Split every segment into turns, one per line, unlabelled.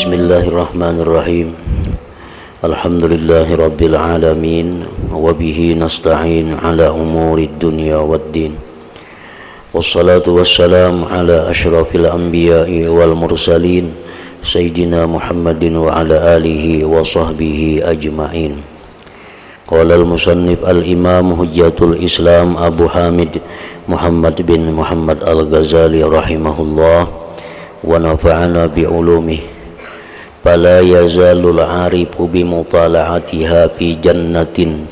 Bismillahirrahmanirrahim. Alhamdulillahi rabbil alamin. Wabihi nasta'in ala umurid dunya waddin. Wassalatu wassalam ala ashrafil anbiya'i wal mursalin Sayyidina Muhammadin wa ala alihi wa sahbihi ajma'in. Qala al-musannif al-imam hujjatul islam Abu Hamid Muhammad bin Muhammad al-Ghazali rahimahullah wa nafa'ana bi'ulumih. Fala yazalul arifu bimutala'atiha fi jannatin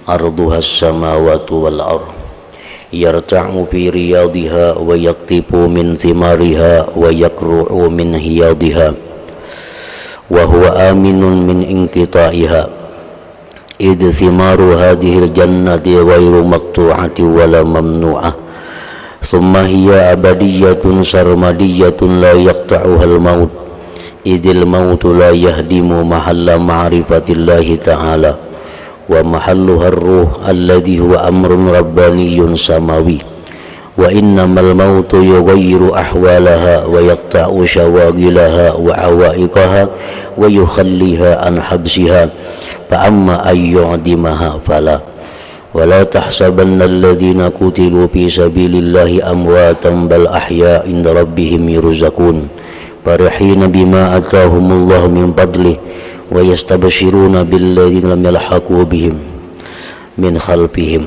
arduha as-samawati wal ard yarta'u fi riyadiha wa yaktifu min thimariha wa yakru'u min hiyadiha wa huwa aminun min inqita'iha idh thimaru hadhihi al-jannati ghairu maqtu'ati wala mamnu'ah thumma hiya abadiyatun sarmadiyatun la yaqta'uha al-maut idhil mautu la yahdimu mahalla ma'rifatillahi ta'ala wa mahalluha ar-ruh alladhi huwa amrun rabbaniyyun samawi wa innamal mautu yughayyiru ahwalaha wa yaqta'u shawagilaha wa awaiqaha wa yukhalliha an habsiha fa amma ayyu'dimaha fala ولا تحسبن الذين قتلوا في سبيل الله أمواتا بل أحياء عند ربهم يرزقون فرحين بما آتاهم الله من فضله ويستبشرون بالذين لم يلحقوا بهم من خلفهم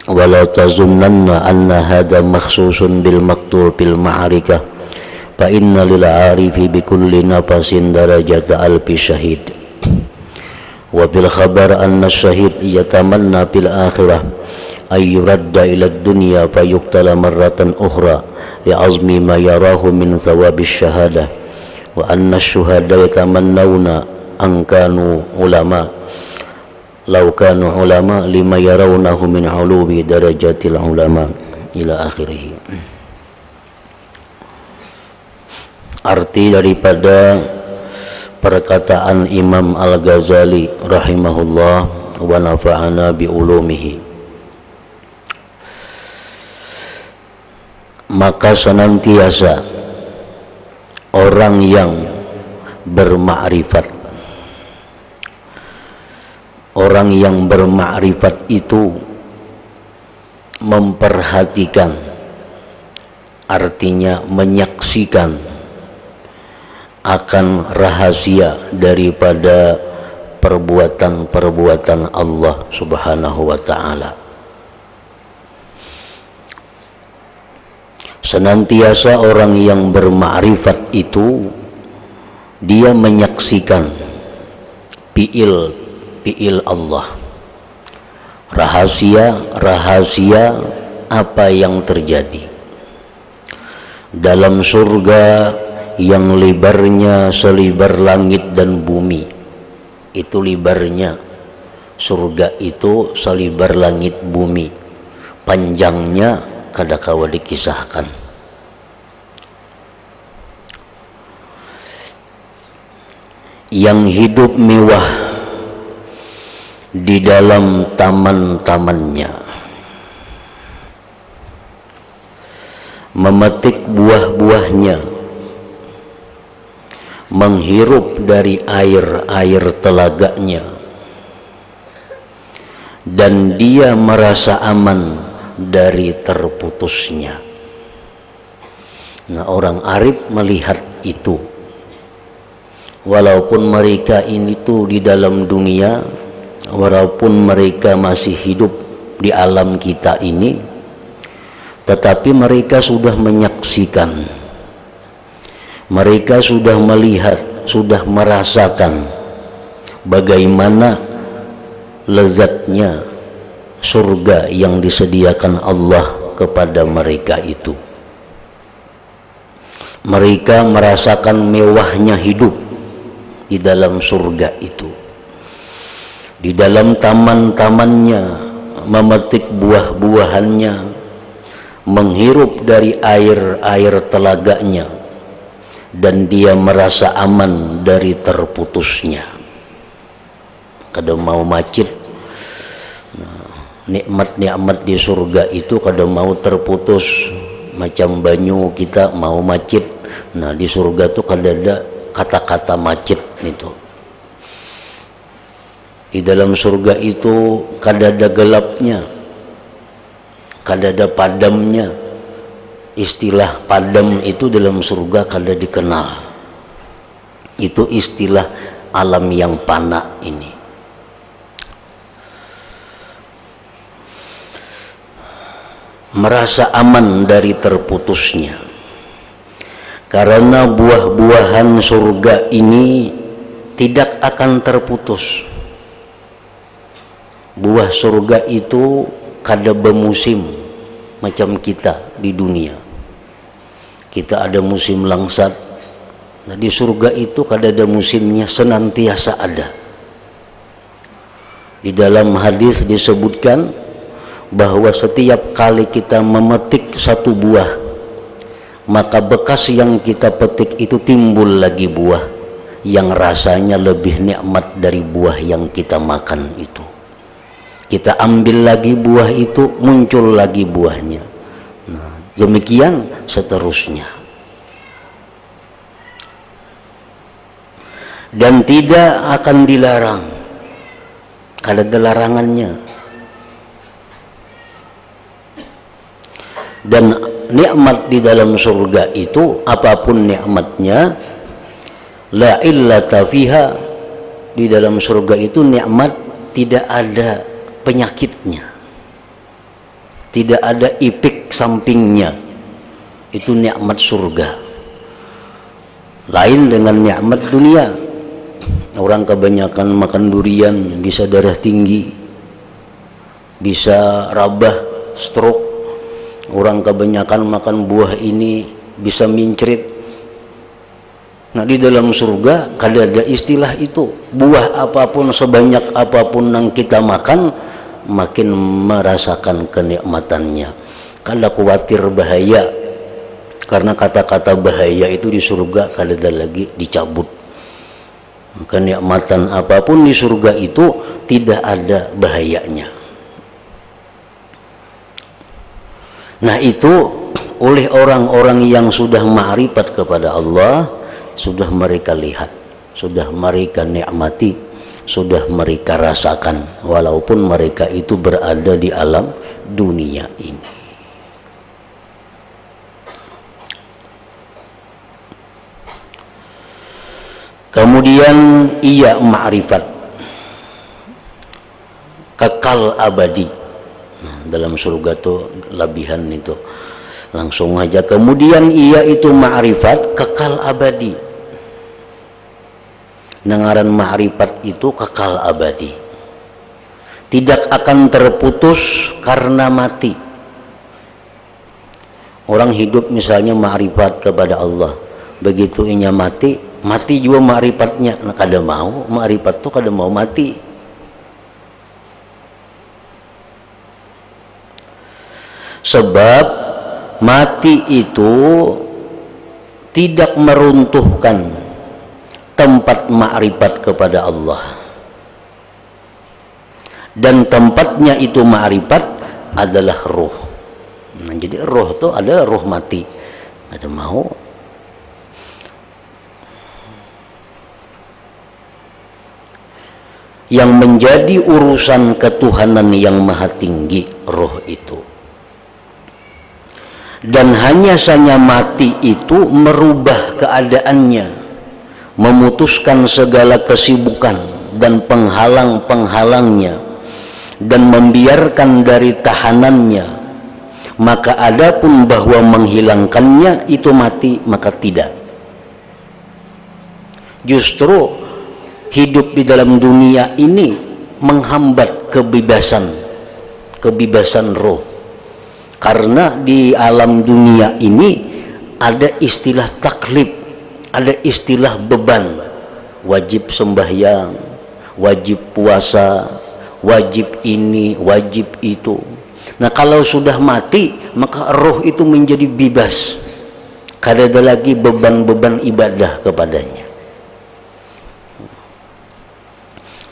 ولا تظنن أن هذا مخصوص بالمقتول في المعركة فإن للعارف بكل نفس درجة ألف شهيد وفي الخبر أن الشهيد يتمنى في الآخرة أن يرد إلى الدنيا فيقتل مرة أخرى لعظم ما يراه من ثواب الشهادة وأن الشهداء يتمنون أن كانوا علماء لو كانوا علماء لما يرونه من علو درجات العلماء إلى آخره. Arti daripada perkataan Imam Al-Ghazali rahimahullah wa nafa'ana bi'ulumihi. Maka senantiasa orang yang bermakrifat, orang yang bermakrifat itu memperhatikan, artinya menyaksikan akan rahasia daripada perbuatan-perbuatan Allah Subhanahu wa ta'ala. Senantiasa orang yang bermakrifat itu dia menyaksikan fi'il Allah, rahasia apa yang terjadi dalam surga yang lebarnya selibar langit dan bumi. Itu lebarnya surga itu selibar langit bumi, panjangnya kadakawa dikisahkan. Yang hidup mewah di dalam taman-tamannya, memetik buah-buahnya, menghirup dari air-air telaganya, dan dia merasa aman dari terputusnya. Nah, orang arif melihat itu, walaupun mereka ini tuh di dalam dunia, walaupun mereka masih hidup di alam kita ini, tetapi mereka sudah menyaksikan, mereka sudah melihat, sudah merasakan bagaimana lezatnya surga yang disediakan Allah kepada mereka itu. Mereka merasakan mewahnya hidup di dalam surga itu, di dalam taman-tamannya, memetik buah-buahannya, menghirup dari air-air telaganya, dan dia merasa aman dari terputusnya. Kada mau macet, nikmat-nikmat di surga itu kada mau terputus. Macam banyu kita mau macet, nah di surga tuh kada ada kata-kata macet itu. Di dalam surga itu kadada gelapnya, kadada padamnya. Istilah padam itu dalam surga kada dikenal. Itu istilah alam yang fana ini. Merasa aman dari terputusnya, karena buah-buahan surga ini tidak akan terputus. Buah surga itu kada bermusim macam kita di dunia. Kita ada musim langsat. Nah, di surga itu kada ada musimnya, senantiasa ada. Di dalam hadis disebutkan bahwa setiap kali kita memetik satu buah, maka bekas yang kita petik itu timbul lagi buah yang rasanya lebih nikmat dari buah yang kita makan itu. Kita ambil lagi buah itu, muncul lagi buahnya. Nah, demikian seterusnya. Dan tidak akan dilarang. Ada larangannya. Dan nikmat di dalam surga itu, apapun nikmatnya, la illata fiha, di dalam surga itu nikmat tidak ada penyakitnya, tidak ada efek sampingnya. Itu nikmat surga. Lain dengan nikmat dunia. Orang kebanyakan makan durian bisa darah tinggi, bisa rabah, stroke. Orang kebanyakan makan buah ini bisa mincrit. Nah, di dalam surga kada ada istilah itu. Buah apapun, sebanyak apapun yang kita makan, makin merasakan kenikmatannya. Kada khawatir bahaya, karena kata-kata bahaya itu di surga kada ada lagi, dicabut. Kenikmatan apapun di surga itu tidak ada bahayanya. Nah, itu oleh orang-orang yang sudah ma'rifat kepada Allah, sudah mereka lihat, sudah mereka nikmati, sudah mereka rasakan, walaupun mereka itu berada di alam dunia ini. Kemudian ia ma'rifat kekal abadi. Nah, dalam surga tuh lebihan itu langsung aja. Kemudian ia itu ma'rifat kekal abadi. Nengaran ma'rifat itu kekal abadi, tidak akan terputus karena mati. Orang hidup misalnya ma'rifat kepada Allah, begitu inya mati, mati juga ma'rifatnya. Nah, kada mau ma'rifat tuh kada mau mati. Sebab mati itu tidak meruntuhkan tempat ma'rifat kepada Allah. Dan tempatnya itu ma'rifat adalah ruh. Nah, jadi ruh itu adalah ruh mati. Ada mau. Yang menjadi urusan ketuhanan yang maha tinggi, ruh itu. Dan hanya saja mati itu merubah keadaannya, memutuskan segala kesibukan dan penghalang-penghalangnya, dan membiarkan dari tahanannya. Maka adapun bahwa menghilangkannya itu mati, maka tidak. Justru hidup di dalam dunia ini menghambat kebebasan roh. Karena di alam dunia ini ada istilah taklif, ada istilah beban. Wajib sembahyang, wajib puasa, wajib ini, wajib itu. Nah, kalau sudah mati, maka roh itu menjadi bebas. Kada ada lagi beban-beban ibadah kepadanya.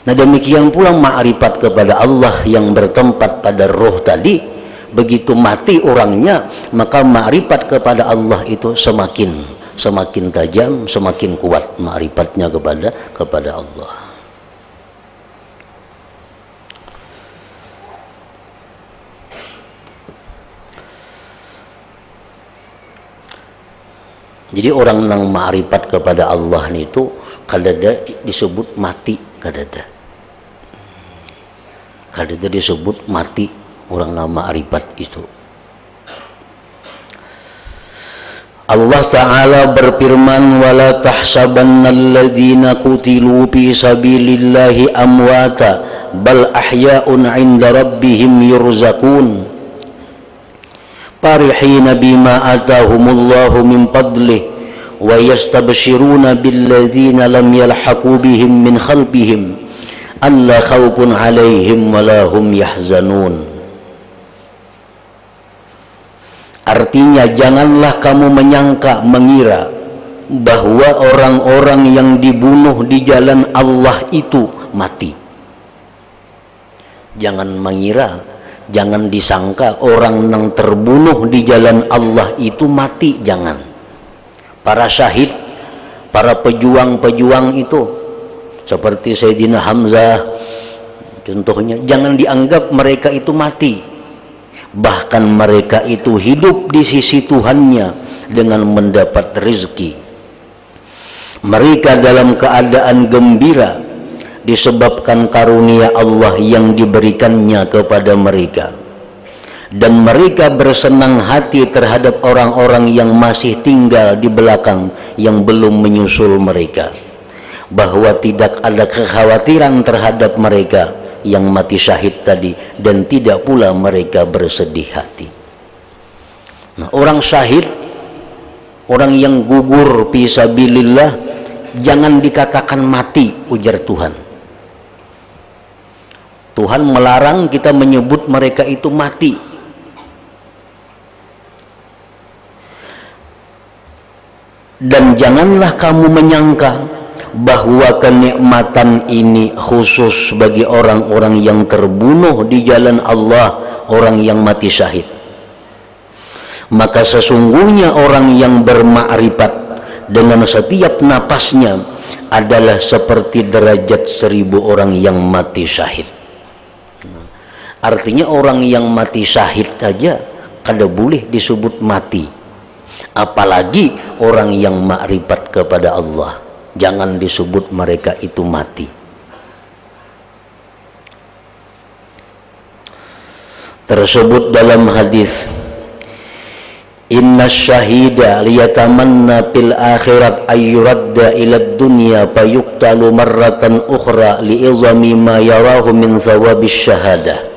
Nah, demikian pula ma'rifat kepada Allah yang bertempat pada roh tadi. Begitu mati orangnya, maka ma'rifat kepada Allah itu semakin semakin tajam, semakin kuat ma'rifatnya kepada Allah. Jadi orang nang ma'rifat kepada Allah itu kadada disebut mati, kadada disebut mati orang nang ma'rifat itu. Allah Ta'ala berfirman, wala tahsabannal ladzina qutilu fi sabilillahi amwata bal ahya'un 'inda rabbihim yurzaqun farihina bima atahumullahu min fadlihi wa yastabshiruna billadzina lam yalhaqu bihim min khalfihim alla khawfun 'alaihim wa la hum yahzanun. Artinya janganlah kamu mengira bahwa orang-orang yang dibunuh di jalan Allah itu mati. Jangan mengira, jangan disangka orang yang terbunuh di jalan Allah itu mati, jangan. Para syahid, para pejuang-pejuang itu seperti Sayyidina Hamzah contohnya, jangan dianggap mereka itu mati. Bahkan mereka itu hidup di sisi Tuhannya dengan mendapat rezeki. Mereka dalam keadaan gembira disebabkan karunia Allah yang diberikannya kepada mereka. Dan mereka bersenang hati terhadap orang-orang yang masih tinggal di belakang yang belum menyusul mereka, bahwa tidak ada kekhawatiran terhadap mereka yang mati syahid tadi, dan tidak pula mereka bersedih hati. Nah, orang syahid, orang yang gugur fi sabilillah, jangan dikatakan mati, ujar Tuhan. Tuhan melarang kita menyebut mereka itu mati. Dan janganlah kamu menyangka bahwa kenikmatan ini khusus bagi orang-orang yang terbunuh di jalan Allah, orang yang mati syahid. Maka sesungguhnya orang yang bermakrifat dengan setiap napasnya adalah seperti derajat 1000 orang yang mati syahid. Artinya orang yang mati syahid saja kada boleh disebut mati, apalagi orang yang makrifat kepada Allah. Jangan disebut mereka itu mati. Tersebut dalam hadis, inna syahida liyatamanna fil akhirat ayyuradda ila dunya fayuqtalu marratan ukhra li'izami ma yarahu min thawabis syahadah.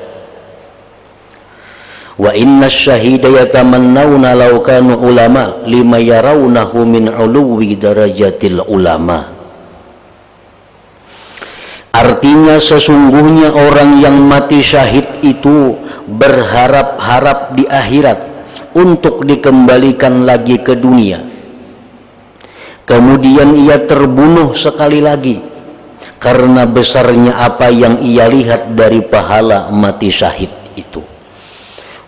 Wa inna syahida yatamannawna law kanu ulama lima yarawnahu min uluwi darajatil ulama. Artinya sesungguhnya orang yang mati syahid itu berharap-harap di akhirat untuk dikembalikan lagi ke dunia. Kemudian ia terbunuh sekali lagi karena besarnya apa yang ia lihat dari pahala mati syahid itu.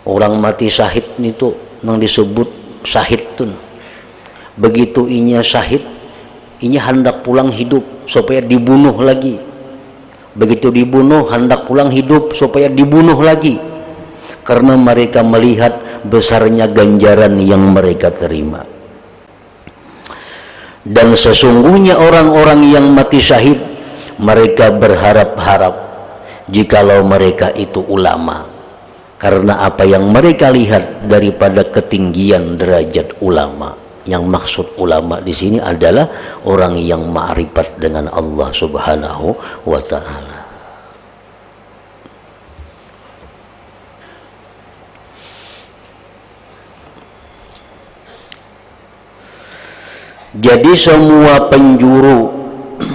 Orang mati syahid itu yang disebut syahid tuh. Begitu inya syahid, inya hendak pulang hidup supaya dibunuh lagi. Begitu dibunuh hendak pulang hidup supaya dibunuh lagi. Karena mereka melihat besarnya ganjaran yang mereka terima. Dan sesungguhnya orang-orang yang mati syahid, mereka berharap-harap jikalau mereka itu ulama. Karena apa yang mereka lihat daripada ketinggian derajat ulama. Yang maksud ulama di sini adalah orang yang ma'rifat dengan Allah Subhanahu wa ta'ala. Jadi semua penjuru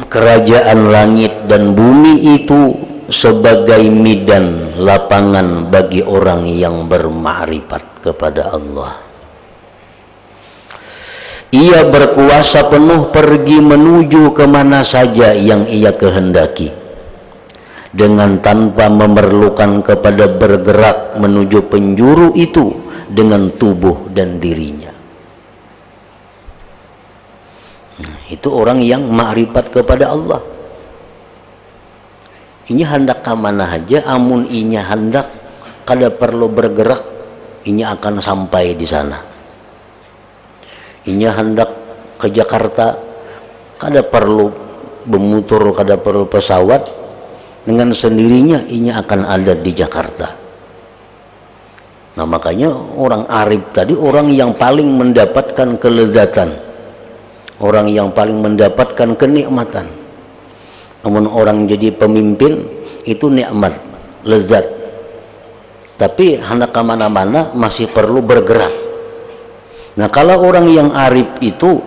kerajaan langit dan bumi itu sebagai medan lapangan bagi orang yang bermakrifat kepada Allah. Ia berkuasa penuh pergi menuju kemana saja yang ia kehendaki, dengan tanpa memerlukan kepada bergerak menuju penjuru itu dengan tubuh dan dirinya. itu orang yang ma'rifat kepada Allah. Inya hendak ke mana aja, amun inya hendak kada perlu bergerak, inya akan sampai di sana. Inya hendak ke Jakarta, kada perlu bermutur, kada perlu pesawat, dengan sendirinya inya akan ada di Jakarta. Nah makanya orang arif tadi orang yang paling mendapatkan kelezatan, orang yang paling mendapatkan kenikmatan. Namun orang jadi pemimpin itu nikmat, lezat, tapi hendak kemana-mana masih perlu bergerak. Nah kalau orang yang arif itu,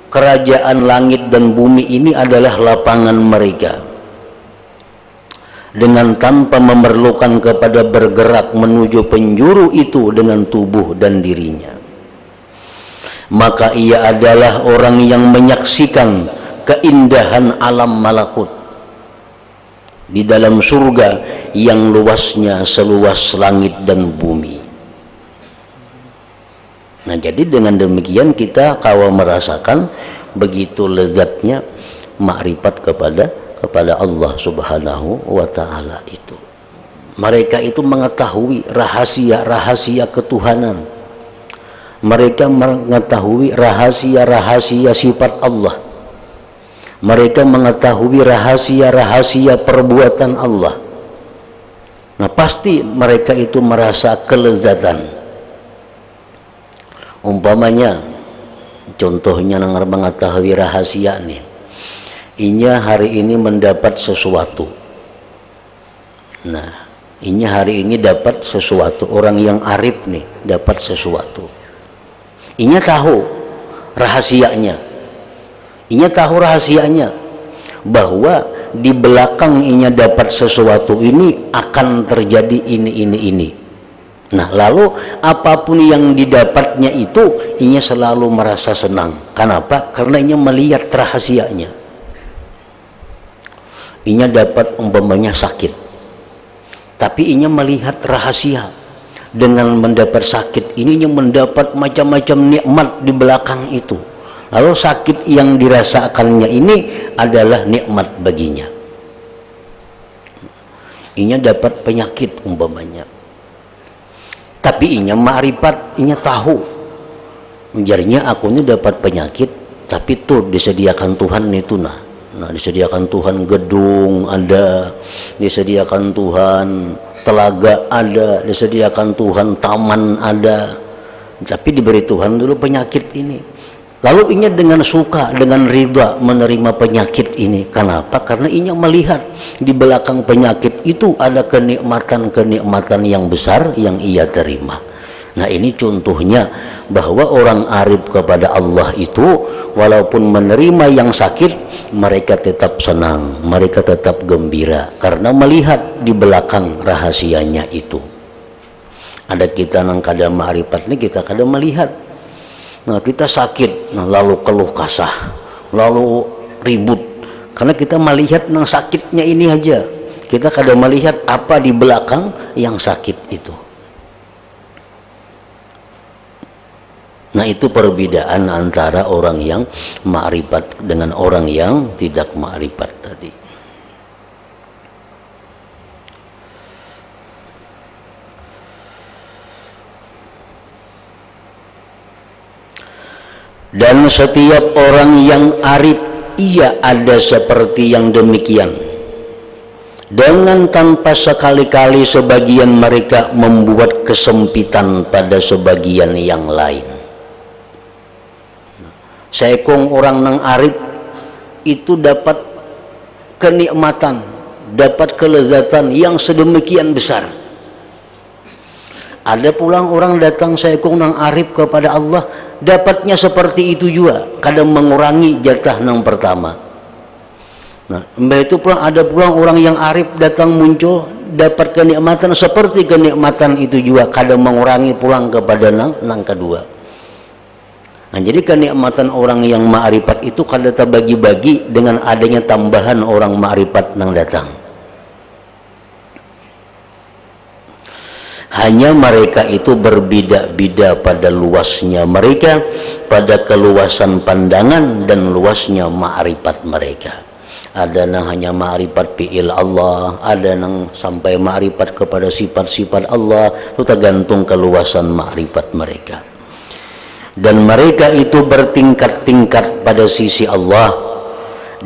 kerajaan langit dan bumi ini adalah lapangan mereka. Dengan tanpa memerlukan kepada bergerak menuju penjuru itu dengan tubuh dan dirinya, maka ia adalah orang yang menyaksikan keindahan alam malakut di dalam surga yang luasnya seluas langit dan bumi. Nah jadi dengan demikian kita kawa merasakan begitu lezatnya makrifat kepada Allah Subhanahu wa ta'ala itu. Mereka itu mengetahui rahasia-rahasia ketuhanan. Mereka mengetahui rahasia-rahasia sifat Allah. Mereka mengetahui rahasia-rahasia perbuatan Allah. Nah pasti mereka itu merasa kelezatan. Umpamanya, contohnya nengar mengetahui rahasia nih. Inya hari ini mendapat sesuatu. Nah, inya hari ini dapat sesuatu. Orang yang arif nih dapat sesuatu. Inya tahu rahasianya. Inya tahu rahasianya bahwa di belakang inya dapat sesuatu ini akan terjadi ini. Nah, lalu apapun yang didapatnya itu inya selalu merasa senang. Kenapa? Karena inya melihat rahasianya. Inya dapat umpamanya sakit, tapi inya melihat rahasia. Dengan mendapat sakit ini inya mendapat macam-macam nikmat di belakang itu. Lalu sakit yang dirasakannya ini adalah nikmat baginya. Inya dapat penyakit umpamanya, tapi inya ma'rifat, inya tahu menjadinya aku ini dapat penyakit, tapi tuh disediakan Tuhan itu Nah, disediakan Tuhan gedung ada, disediakan Tuhan telaga ada, disediakan Tuhan taman ada, tapi diberi Tuhan dulu penyakit ini. Lalu inya dengan suka, dengan ridha menerima penyakit ini. Kenapa? Karena inya melihat di belakang penyakit itu ada kenikmatan-kenikmatan yang besar yang ia terima. Nah ini contohnya bahwa orang arif kepada Allah itu walaupun menerima yang sakit mereka tetap senang, mereka tetap gembira karena melihat di belakang rahasianya itu. Ada kita nang kada ma'rifat nih kita kada melihat. Nah kita sakit, nah lalu keluh kasah, lalu ribut karena kita melihat nang sakitnya ini aja. Kita kada melihat apa di belakang yang sakit itu. Nah itu perbedaan antara orang yang ma'rifat dengan orang yang tidak ma'rifat tadi. Dan setiap orang yang arif ia ada seperti yang demikian. Dengan tanpa sekali-kali sebagian mereka membuat kesempitan pada sebagian yang lain. Seekong orang nang arif itu dapat kenikmatan, dapat kelezatan yang sedemikian besar. Ada pulang orang datang seekong nang arif kepada Allah, dapatnya seperti itu juga, kadang mengurangi jatah nang pertama. Nah, itu pulang ada pulang orang yang arif datang muncul, dapat kenikmatan seperti kenikmatan itu juga, kadang mengurangi pulang kepada nang kedua. Nah, jadi kenikmatan orang yang ma'rifat itu kada terbagi-bagi dengan adanya tambahan orang ma'rifat nang datang. Hanya mereka itu berbeda-beda pada luasnya mereka, pada keluasan pandangan dan luasnya ma'rifat mereka. Ada yang hanya ma'rifat fi'il Allah, ada yang sampai ma'rifat kepada sifat-sifat Allah. Itu tergantung keluasan ma'rifat mereka. Dan mereka itu bertingkat-tingkat pada sisi Allah,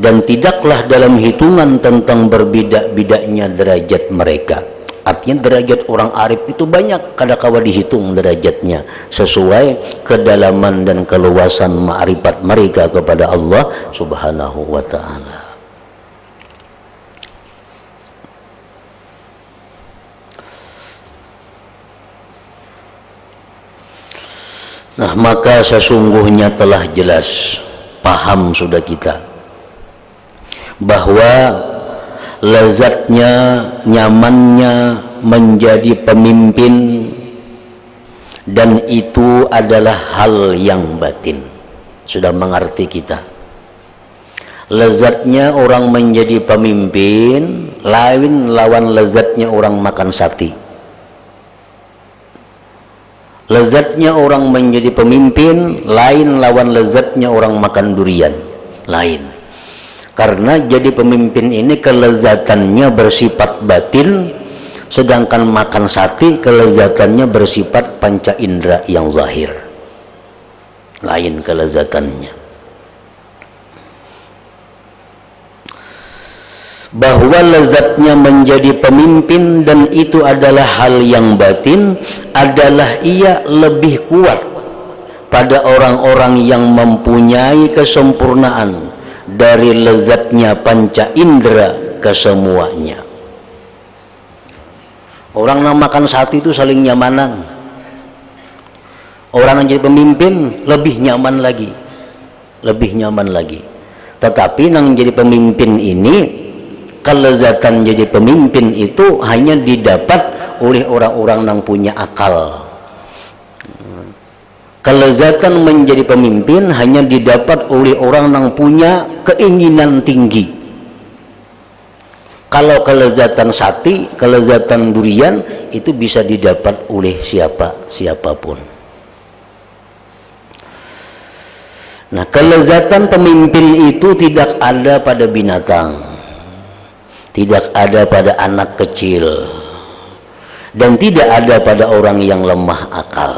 dan tidaklah dalam hitungan tentang berbeda-bedanya derajat mereka. Artinya derajat orang arif itu banyak, kadang-kala dihitung derajatnya sesuai kedalaman dan keluasan ma'rifat mereka kepada Allah Subhanahu wa ta'ala. Nah, maka sesungguhnya telah jelas, paham sudah kita, bahwa lezatnya, nyamannya menjadi pemimpin, dan itu adalah hal yang batin. Sudah mengerti kita. Lezatnya orang menjadi pemimpin lain lawan lezatnya orang makan sate. Lezatnya orang menjadi pemimpin lain lawan lezatnya orang makan durian. Lain. Karena jadi pemimpin ini kelezatannya bersifat batin, sedangkan makan sate kelezatannya bersifat panca indera yang zahir. Lain kelezatannya. Bahwa lezatnya menjadi pemimpin dan itu adalah hal yang batin, adalah ia lebih kuat pada orang-orang yang mempunyai kesempurnaan dari lezatnya panca indera kesemuanya. Orang yang makan sate itu saling nyamanan. Orang yang jadi pemimpin lebih nyaman lagi. Lebih nyaman lagi. Tetapi yang jadi pemimpin ini, kelezatan jadi pemimpin itu hanya didapat oleh orang-orang yang punya akal. Kelezatan menjadi pemimpin hanya didapat oleh orang yang punya keinginan tinggi. Kalau kelezatan sate, kelezatan durian itu bisa didapat oleh siapapun. Nah, kelezatan pemimpin itu tidak ada pada binatang, tidak ada pada anak kecil, dan tidak ada pada orang yang lemah akal.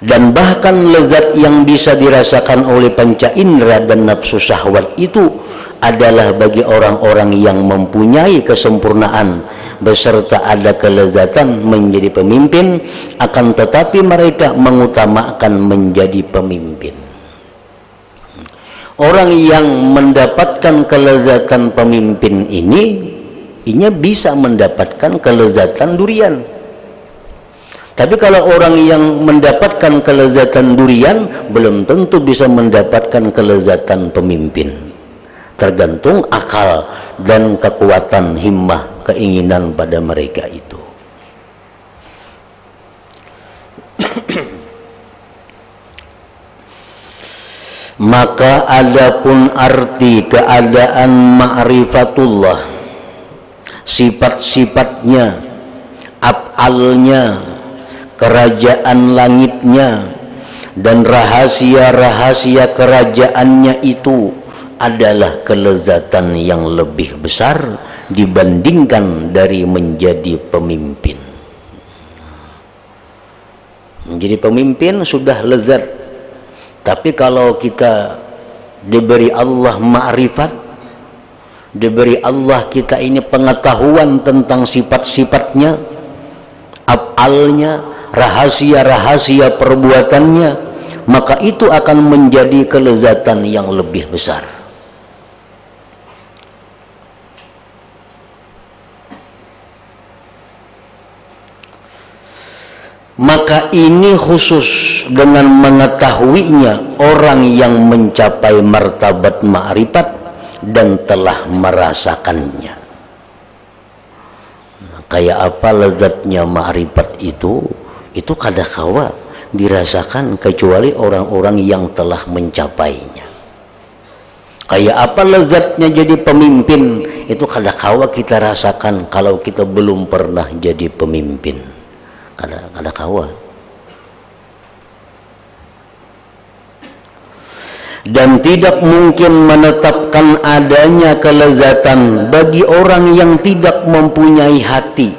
Dan bahkan lezat yang bisa dirasakan oleh panca indera dan nafsu syahwat itu adalah bagi orang-orang yang mempunyai kesempurnaan beserta ada kelezatan menjadi pemimpin, akan tetapi mereka mengutamakan menjadi pemimpin. Orang yang mendapatkan kelezatan pemimpin ini bisa mendapatkan kelezatan durian. Tapi kalau orang yang mendapatkan kelezatan durian, belum tentu bisa mendapatkan kelezatan pemimpin. Tergantung akal dan kekuatan himmah, keinginan pada mereka itu. Maka adapun arti keadaan ma'rifatullah, sifat-sifatnya, af'alnya, kerajaan langitnya, dan rahasia-rahasia kerajaannya itu adalah kelezatan yang lebih besar dibandingkan dari menjadi pemimpin. Menjadi pemimpin sudah lezat, tapi kalau kita diberi Allah ma'rifat, diberi Allah kita ini pengetahuan tentang sifat-sifatnya, af'alnya, rahasia-rahasia perbuatannya, maka itu akan menjadi kelezatan yang lebih besar. Maka ini khusus dengan mengetahuinya orang yang mencapai martabat ma'rifat dan telah merasakannya. Kayak apa lezatnya ma'rifat itu kadangkala dirasakan kecuali orang-orang yang telah mencapainya. Kayak apa lezatnya jadi pemimpin, itu kadakawa kita rasakan kalau kita belum pernah jadi pemimpin. Kadakawa. Dan tidak mungkin menetapkan adanya kelezatan bagi orang yang tidak mempunyai hati.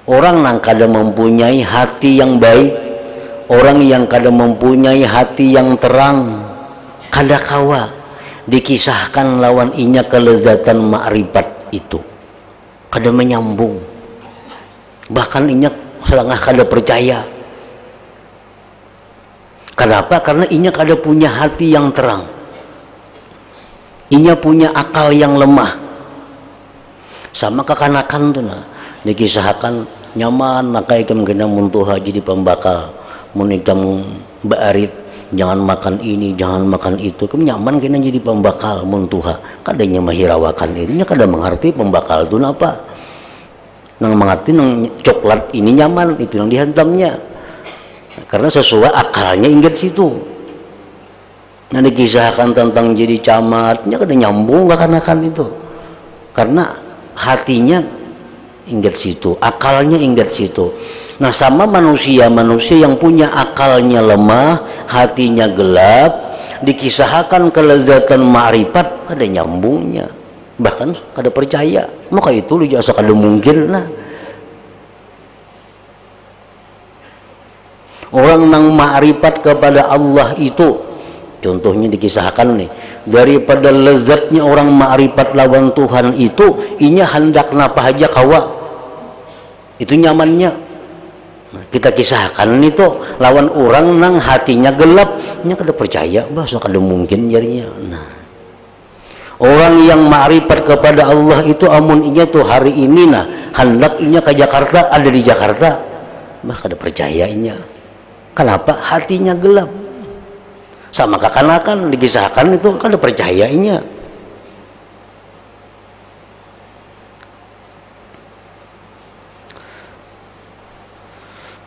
Orang yang kada mempunyai hati yang baik, orang yang kada mempunyai hati yang terang, kadakawa dikisahkan lawan inya kelezatan ma'rifat itu kada menyambung, bahkan inya selangah kada percaya. Kenapa? Karena inya kada punya hati yang terang, inya punya akal yang lemah. Sama kekanakan tuh nah dikisahkan nyaman maka ikam kena muntuha jadi pembakal, mun ikam baarit jangan makan ini, jangan makan itu, kamu nyaman kena jadi pembakal muntuha. Kadanya mahirawakan ini, kada mengerti pembakal itu apa. Nang mengerti nang coklat ini nyaman, itu yang dihantamnya. Karena sesuai akalnya ingat situ. Nah dikisahkan tentang jadi camatnya kada nyambung kekanakan itu. Karena hatinya ingat situ, akalnya ingat situ. Nah sama manusia yang punya akalnya lemah, hatinya gelap, dikisahkan kelezatan ma'rifat kada nyambungnya, bahkan kada percaya. Maka itu lu jasa kada mungkin. Nah orang nang ma'rifat kepada Allah itu contohnya dikisahkan nih, daripada lezatnya orang ma'rifat lawan Tuhan itu inya hendak napa aja kawa itu nyamannya. Nah, kita kisahkan itu lawan orang nang hatinya gelap, nya kada percaya, bahasa kada mungkin jadinya. Nah, orang yang ma'rifat kepada Allah itu amun inya tuh hari ini nah hendak inya ke Jakarta, ada di Jakarta, bah kada percaya inya. Kenapa? Hatinya gelap. Sama kekanakan dikisahkan itu kada percaya inya.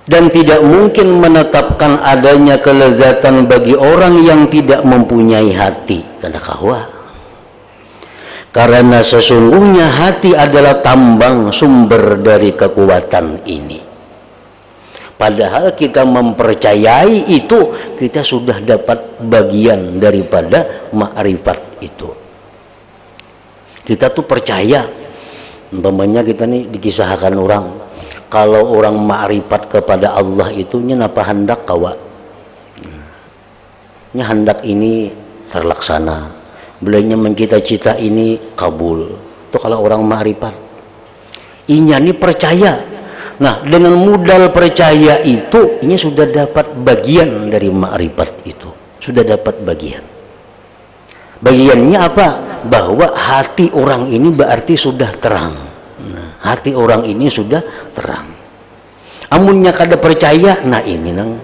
Dan tidak mungkin menetapkan adanya kelezatan bagi orang yang tidak mempunyai hati. Kadakawa. Karena sesungguhnya hati adalah tambang sumber dari kekuatan ini. Padahal kita mempercayai itu, kita sudah dapat bagian daripada ma'rifat itu. Kita tuh percaya. Umpamanya kita nih dikisahkan orang, kalau orang ma'rifat kepada Allah itu napa hendak kawa, nya hendak ini terlaksana, belanya mencita-cita ini kabul. Itu kalau orang ma'rifat, inya ini percaya. Nah dengan modal percaya itu inya sudah dapat bagian dari ma'rifat itu, sudah dapat bagian. Bagiannya apa? Bahwa hati orang ini berarti sudah terang. Nah, hati orang ini sudah terang. Amunnya kada percaya, nah ini nang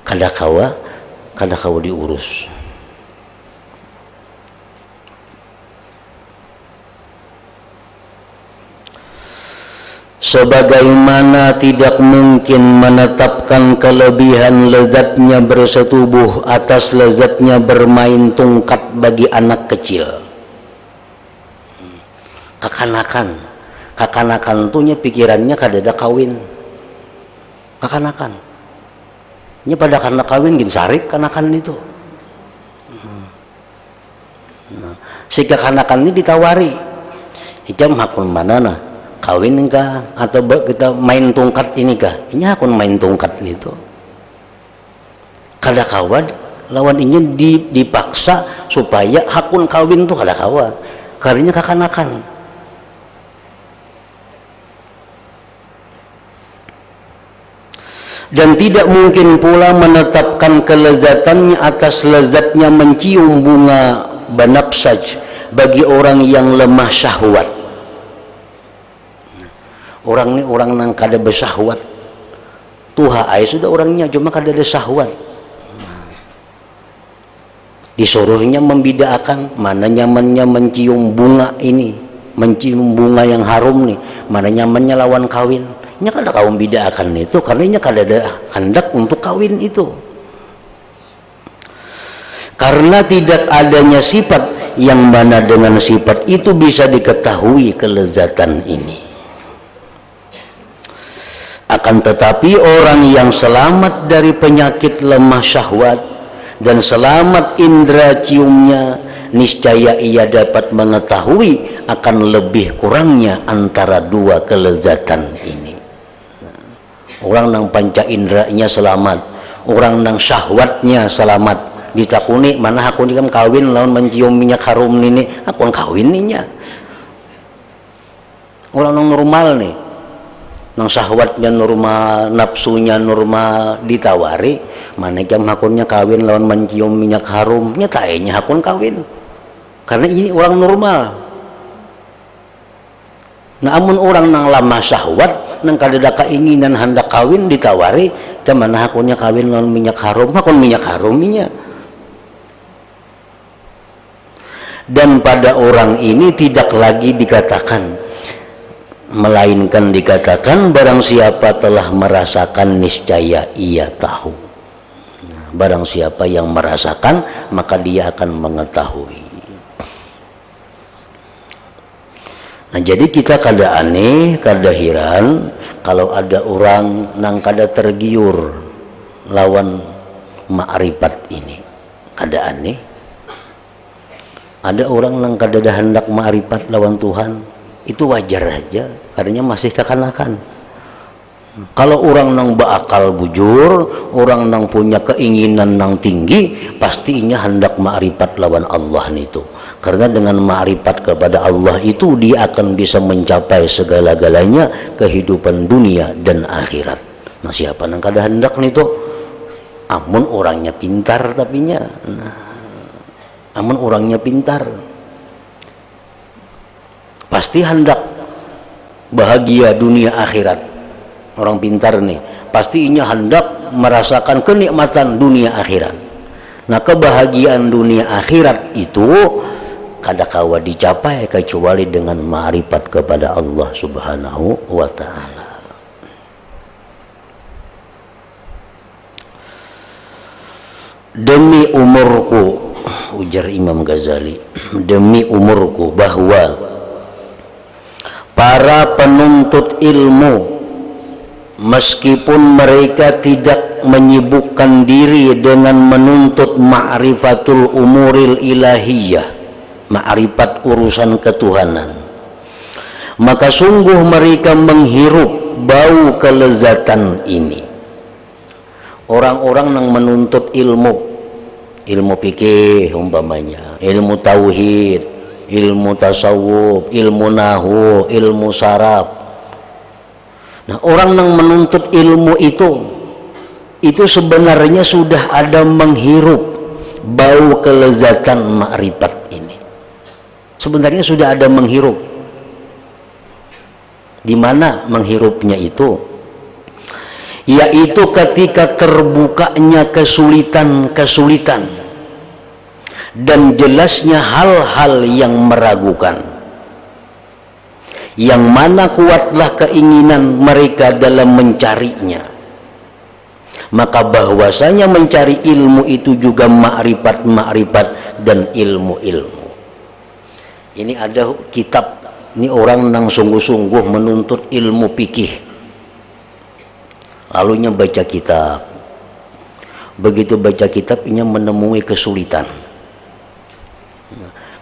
kada kawa diurus. Sebagaimana tidak mungkin menetapkan kelebihan lezatnya bersetubuh atas lezatnya bermain tungkat bagi anak kecil. Kekanakan tuhnya pikirannya kada ada kawin. Kekanakan nya pada karena kawin gin sarik kanakan itu. Nah, si kekanakan ini ditawari, hijam hakun mana nah, kawin kah atau kita main tungkat ini kah? Ini hakun main tungkat itu. Kada kawan lawan ini dipaksa supaya hakun kawin tuh kada kawan. Karena kekanakan. Dan tidak mungkin pula menetapkan kelezatannya atas lezatnya mencium bunga banafsaj bagi orang yang lemah syahwat. Orang ini orang yang kada bersahwat, tuha ay sudah orangnya cuma kada ada syahwat. Disuruhnya membedakan mana nyamannya mencium bunga ini, mencium bunga yang harum nih, mana nyamannya lawan kawin. Nya kada kaum bedakan itu karena nya kada ada hendak untuk kawin itu. Karena tidak adanya sifat yang mana dengan sifat itu bisa diketahui kelezatan ini. Akan tetapi orang yang selamat dari penyakit lemah syahwat dan selamat indera ciumnya, niscaya ia dapat mengetahui akan lebih kurangnya antara dua kelezatan ini. Orang nang panca inderanya selamat, orang nang syahwatnya selamat. Ditakuni mana aku ni kan kawin lawan mencium minyak harum ini, aku kawin ninya. Orang nang normal nih, nang syahwatnya normal, nafsunya normal, ditawari mana jam hakunnya kawin lawan mencium minyak harum, nyatanya hakun kawin. Karena ini orang normal. Namun orang nang lama syahwat, nang kadada keinginan hendak kawin ditawari, cuman hakunnya kawin lawan minyak harum, hakun minyak haruminya. Dan pada orang ini tidak lagi dikatakan, melainkan dikatakan barang siapa telah merasakan niscaya ia tahu. Barang siapa yang merasakan maka dia akan mengetahui. Nah, jadi kita kada aneh, kada heran kalau ada orang nang kada tergiur lawan ma'rifat ini. Kada aneh. Ada orang nang kada ada hendak ma'rifat lawan Tuhan, itu wajar aja, karena masih kekanakan. Kalau orang nang berakal bujur, orang nang punya keinginan nang tinggi, pastinya hendak ma'rifat lawan Allah itu. Karena dengan ma'rifat kepada Allah itu dia akan bisa mencapai segala-galanya kehidupan dunia dan akhirat. Nah, siapa nang kada hendak nih tuh? Amun orangnya pintar tapinya. Nah, amun orangnya pintar, pasti hendak bahagia dunia akhirat. Orang pintar nih, pastinya hendak merasakan kenikmatan dunia akhirat. Nah, kebahagiaan dunia akhirat itu kada kawa dicapai kecuali dengan ma'rifat kepada Allah Subhanahu wa ta'ala. Demi umurku, ujar Imam Ghazali, demi umurku bahwa para penuntut ilmu meskipun mereka tidak menyibukkan diri dengan menuntut ma'rifatul umuril ilahiyah, ma'rifat urusan ketuhanan, maka sungguh mereka menghirup bau kelezatan ini. Orang-orang yang menuntut ilmu fikih umpamanya, ilmu tauhid, ilmu tasawuf, ilmu nahu, ilmu saraf. Nah, orang yang menuntut ilmu itu sebenarnya sudah ada menghirup bau kelezatan ma'rifat ini. Sebenarnya sudah ada menghirup. Di mana menghirupnya itu? Yaitu ketika terbukanya kesulitan-kesulitan dan jelasnya hal-hal yang meragukan, yang mana kuatlah keinginan mereka dalam mencarinya, maka bahwasanya mencari ilmu itu juga ma'rifat dan ilmu-ilmu. Ini ada kitab, ini orang nang sungguh-sungguh menuntut ilmu fikih, lalunya baca kitab. Begitu baca kitab, ia menemui kesulitan.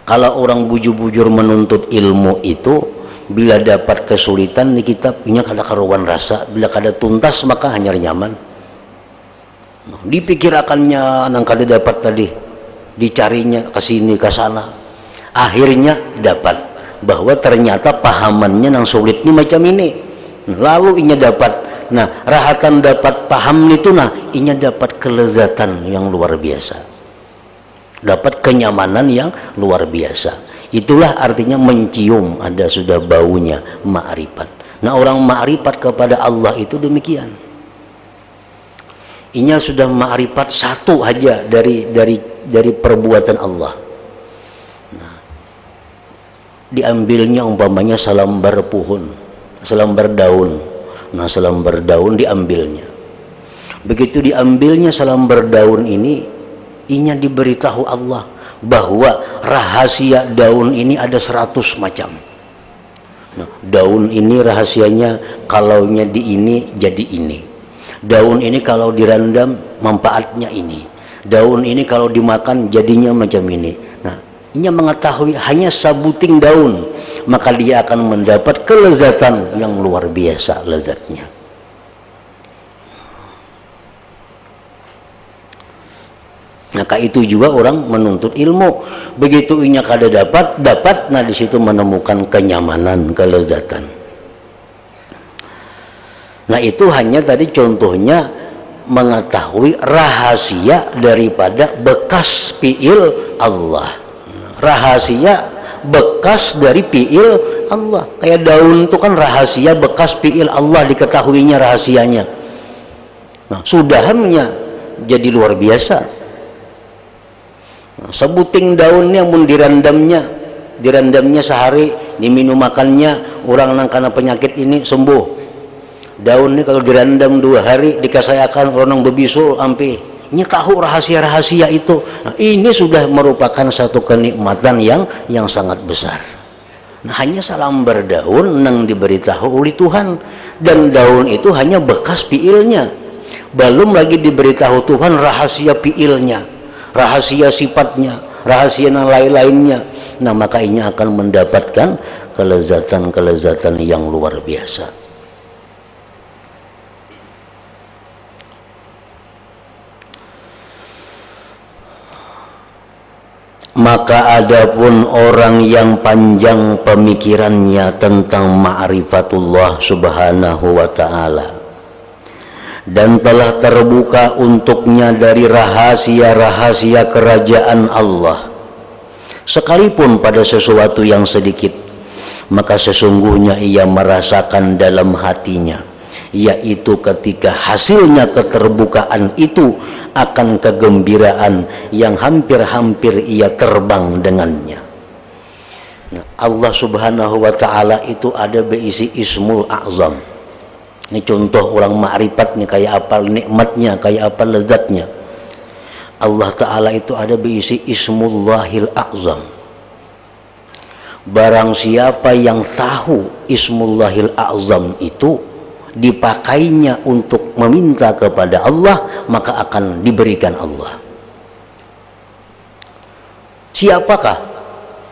Kalau orang bujur-bujur menuntut ilmu itu, bila dapat kesulitan di kitab, ia kada karuan rasa. Bila kada tuntas, maka hanya nyaman. Dipikir akannya nang kada dapat tadi, dicarinya ke sini ke sana, akhirnya dapat bahwa ternyata pahamannya nang sulit ini macam ini. Lalu inya dapat. Nah, rahatan dapat paham itu, nah, inya dapat kelezatan yang luar biasa, dapat kenyamanan yang luar biasa. Itulah artinya mencium, ada sudah baunya ma'rifat. Nah, orang ma'rifat kepada Allah itu demikian. Inya sudah ma'rifat satu aja dari perbuatan Allah. Nah, diambilnya umpamanya selembar pohon, selembar daun. Nah, selembar daun diambilnya. Begitu diambilnya selembar daun ini, inya diberitahu Allah bahwa rahasia daun ini ada 100 macam. Nah, daun ini rahasianya kalaunya di ini jadi ini. Daun ini kalau direndam manfaatnya ini. Daun ini kalau dimakan jadinya macam ini. Nah, ini mengetahui hanya sabuting daun, maka dia akan mendapat kelezatan yang luar biasa lezatnya. Maka itu juga orang menuntut ilmu. Begitu inya kada dapat, nah di situ menemukan kenyamanan, kelezatan. Nah itu hanya tadi contohnya mengetahui rahasia daripada bekas fi'il Allah. Rahasia bekas dari fi'il Allah. Kayak daun itu kan rahasia bekas fi'il Allah, diketahuinya rahasianya. Nah, sudahannya jadi luar biasa. Sebuting daunnya mun direndamnya sehari, diminum makannya orang nang karena penyakit ini sembuh. Daun ini kalau direndam 2 hari dikasayakan orang bebisul ampe. Ini tahu rahasia-rahasia itu. Nah, ini sudah merupakan satu kenikmatan yang sangat besar. Nah, hanya salambar daun nang diberitahu oleh Tuhan, dan daun itu hanya bekas fiilnya. Belum lagi diberitahu Tuhan rahasia fiilnya, rahasia sifatnya, rahasia yang lain-lainnya. Nah, maka ini akan mendapatkan kelezatan-kelezatan yang luar biasa. Maka adapun orang yang panjang pemikirannya tentang ma'rifatullah subhanahu wa ta'ala dan telah terbuka untuknya dari rahasia-rahasia kerajaan Allah, sekalipun pada sesuatu yang sedikit, maka sesungguhnya ia merasakan dalam hatinya, yaitu ketika hasilnya keterbukaan itu akan kegembiraan yang hampir-hampir ia terbang dengannya. Nah, Allah subhanahu wa ta'ala itu ada berisi ismul a'zam. Ini contoh orang ma'rifat nih, kayak apa nikmatnya, kayak apa lezatnya. Allah ta'ala itu ada berisi ismullahil a'zam. Barang siapa yang tahu ismullahil a'zam itu dipakainya untuk meminta kepada Allah, maka akan diberikan Allah. Siapakah?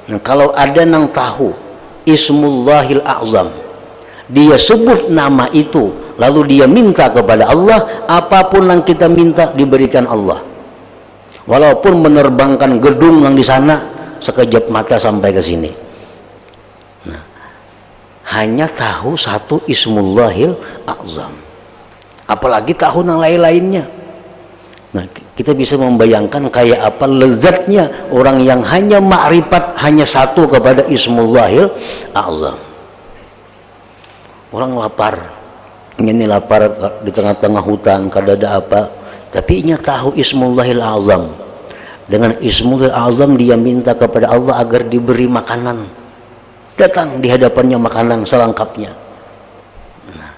Nah, kalau ada yang tahu ismullahil a'zam, dia sebut nama itu, lalu dia minta kepada Allah, apapun yang kita minta diberikan Allah. Walaupun menerbangkan gedung yang di sana, sekejap mata sampai ke sini. Nah, hanya tahu satu ismullahil a'zam, apalagi tahu yang lain-lainnya. Nah, kita bisa membayangkan kayak apa lezatnya orang yang hanya ma'rifat, hanya satu kepada ismullahil a'zam. Orang lapar, ini lapar di tengah-tengah hutan, kada ada apa, tapi ia tahu ismullahil a'zam. Dengan ismullahil a'zam dia minta kepada Allah agar diberi makanan. Datang di hadapannya makanan selengkapnya. Nah,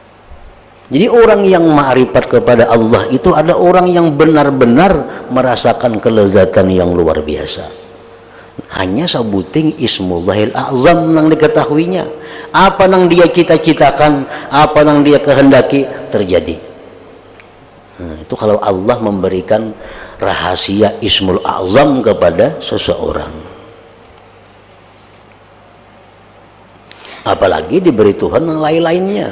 jadi orang yang ma'rifat kepada Allah itu ada orang yang benar-benar merasakan kelezatan yang luar biasa. Hanya sebuting ismullahil a'zam yang diketahuinya. Apa yang dia cita-citakan, apa yang dia kehendaki terjadi. Nah, itu kalau Allah memberikan rahasia ismul a'zam kepada seseorang. Apalagi diberi Tuhan yang lain-lainnya.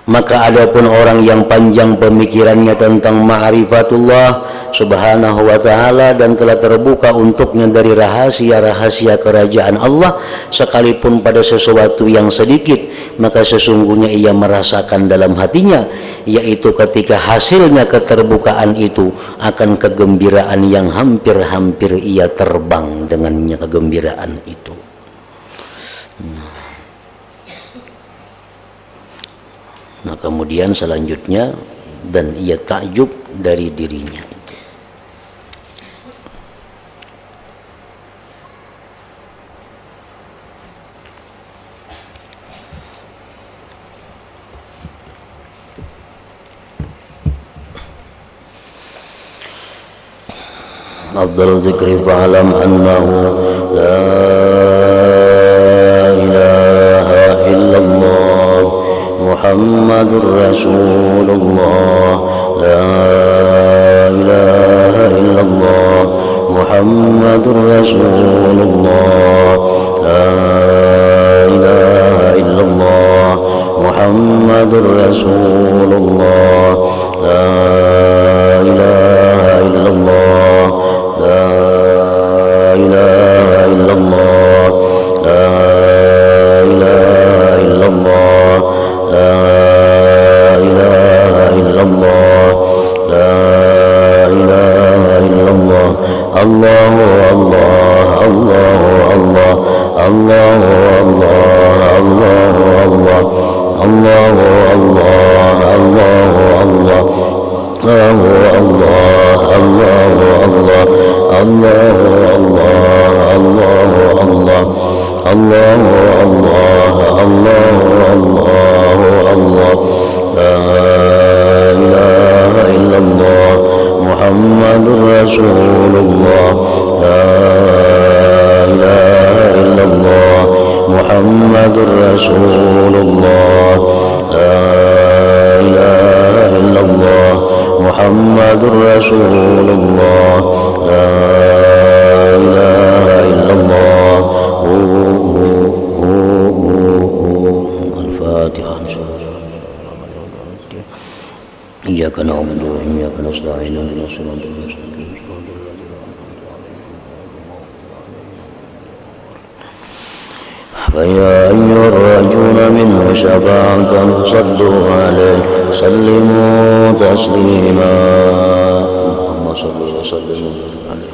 Maka adapun orang yang panjang pemikirannya tentang ma'rifatullah subhanahu wa ta'ala dan telah terbuka untuknya dari rahasia-rahasia kerajaan Allah, sekalipun pada sesuatu yang sedikit, maka sesungguhnya ia merasakan dalam hatinya, yaitu ketika hasilnya keterbukaan itu akan kegembiraan yang hampir-hampir ia terbang dengannya kegembiraan itu. Nah, kemudian selanjutnya, dan ia takjub dari dirinya itu. أفضل الذكر فاعلم أنه لا إله إلا الله محمد رسول الله لا إله إلا الله محمد رسول الله لا إله إلا الله محمد رسول الله لا إله إلا الله لا إله إلا الله لا إله إلا الله لا إله إلا الله لا إله إلا الله الله الله الله الله الله الله الله الله الله الله الله الله الله الله الله الله الله لا إله إلا الله محمد رسول الله لا إله إلا الله محمد رسول الله لا إله إلا الله محمد رسول الله لا إله إلا الله الفاتحة. إياك نعبد وإياك نستعين اهدنا الصراط المستقيم. فيا أيها الراجون منه شفاعة صدوا عليه سلموا تسليما اللهم صل وسلم عليه